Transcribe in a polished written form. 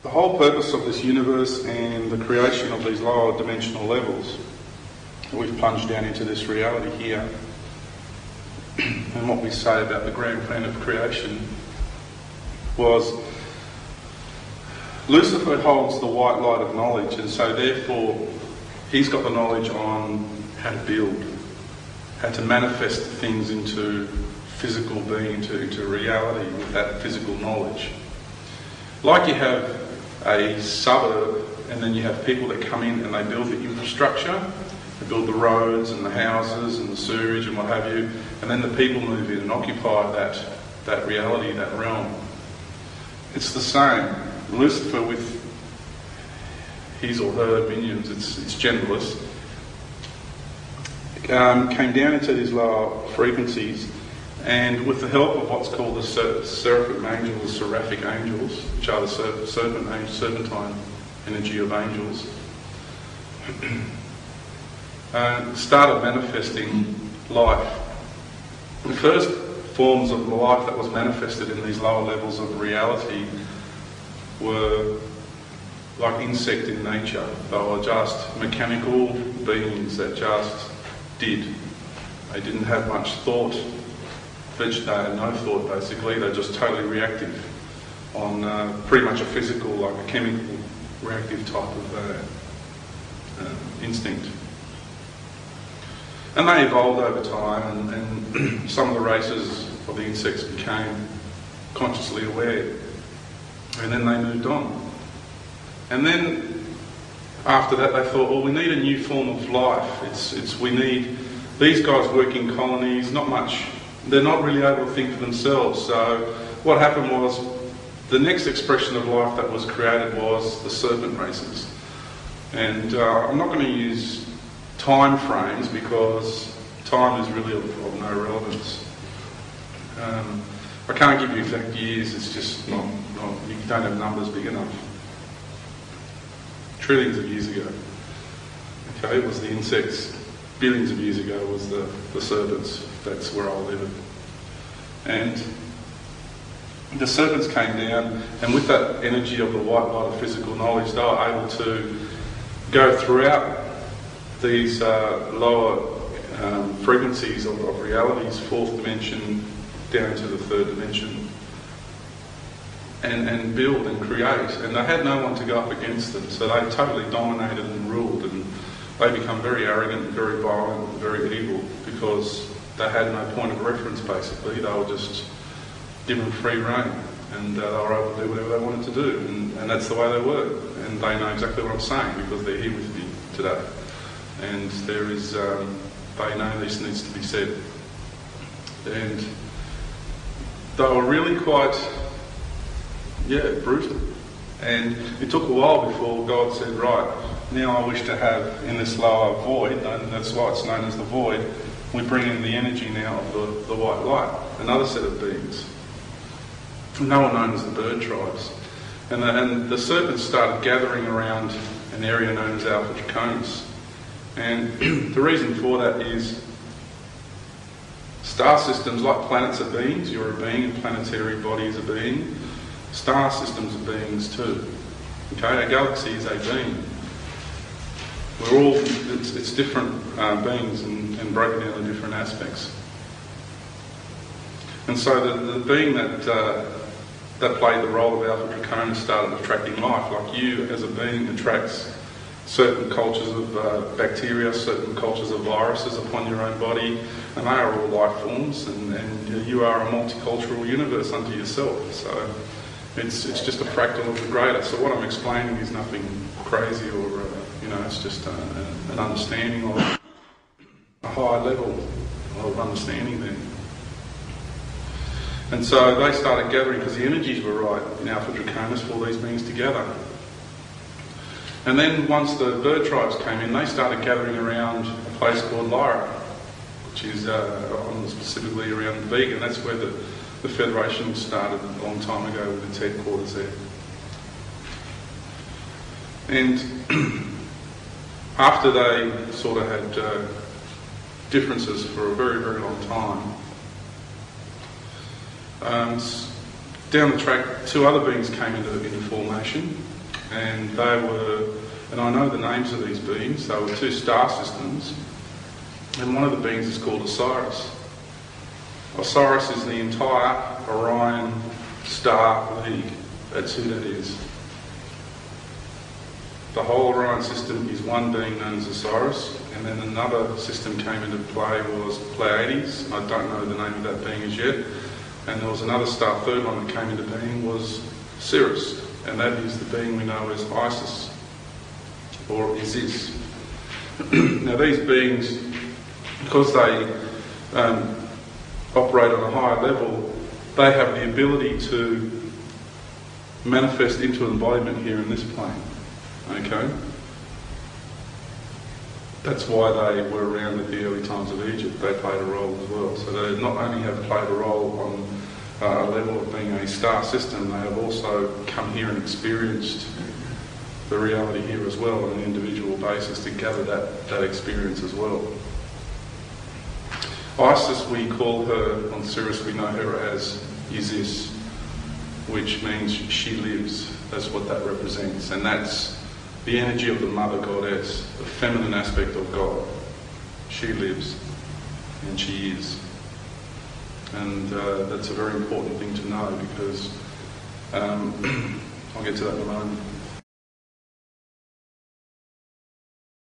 The whole purpose of this universe and the creation of these lower dimensional levels, we've plunged down into this reality here. And what we say about the grand plan of creation was Lucifer holds the white light of knowledge, and so therefore he's got the knowledge on how to build, how to manifest things into physical being, into reality with that physical knowledge. Like you have a suburb, and then you have people that come in and they build the infrastructure, they build the roads and the houses and the sewerage and what have you, and then the people move in and occupy that reality, that realm. It's the same. Lucifer with his or her minions, it's genderless, came down into these lower frequencies, and with the help of what's called the seraphim angels, the seraphic angels, which are the serpentine energy of angels, started manifesting life. The first forms of life that was manifested in these lower levels of reality were like insect in nature. They were just mechanical beings that just did. They didn't have much thought. They had no thought basically. They're just totally reactive on pretty much a physical, like a chemical reactive type of instinct. And they evolved over time, and some of the races of the insects became consciously aware, and then they moved on. And then after that they thought, well, we need a new form of life. We need these guys work in colonies, not much, they're not really able to think for themselves. So what happened was the next expression of life that was created was the serpent races. And I'm not going to use time frames because time is really of no relevance. I can't give you exact years, it's just not, you don't have numbers big enough. Trillions of years ago, okay, it was the insects. Billions of years ago was the serpents. That's where I'll live it. And the serpents came down, and with that energy of the white light of physical knowledge, they were able to go throughout these lower frequencies of realities, fourth dimension down to the third dimension, and build and create. And they had no one to go up against them, so they totally dominated and ruled, and they become very arrogant, very violent, and very evil because they had no point of reference basically. They were just given free rein, and they were able to do whatever they wanted to do, and that's the way they were. And they know exactly what I'm saying because they're here with me today. And there is, they know this needs to be said. And they were really quite, brutal. And it took a while before God said, right, now I wish to have in this lower void, and that's why it's known as the void, we bring in the energy now of the white light, another set of beings. No one known as the bird tribes. And the serpents started gathering around an area known as Alpha Draconis. And the reason for that is star systems, like planets are beings, you're a being, and planetary bodies are being. Star systems are beings too. Okay, a galaxy is a being. We're all, it's different beings and broken down in different aspects. And so the being that played the role of Alpha Draconis started attracting life, like you as a being attracts certain cultures of bacteria, certain cultures of viruses upon your own body, and they are all life forms, and you are a multicultural universe unto yourself. So it's just a fractal of the greater. So what I'm explaining is nothing crazy or, it's just an understanding of a high level of understanding there. And so they started gathering because the energies were right in Alpha Draconis for all these beings together. And then once the bird tribes came in, they started gathering around a place called Lyra, which is specifically around Vega, and that's where the Federation started a long time ago with its headquarters there. And after they sort of had differences for a very, very long time, down the track, two other beings came into formation, and they were, and I know the names of these beings, they were two star systems, and one of the beings is called Osiris. Osiris is the entire Orion star league. That's who that is. The whole Orion system is one being known as Osiris, and then another system came into play was Pleiades. I don't know the name of that being as yet. And there was another star, third one that came into being was Sirius, and that is the being we know as Isis, or Isis. Now these beings, because they operate on a higher level, they have the ability to manifest into embodiment here in this plane. Okay? That's why they were around at the early times of Egypt. They played a role as well. So they not only have played a role on a level of being a star system, they have also come here and experienced the reality here as well on an individual basis to gather that experience as well. Isis, we call her, on Sirius we know her as Isis, which means she lives. That's what that represents. And that's the energy of the mother goddess, the feminine aspect of God. She lives, and she is. And that's a very important thing to know, because I'll get to that in a moment.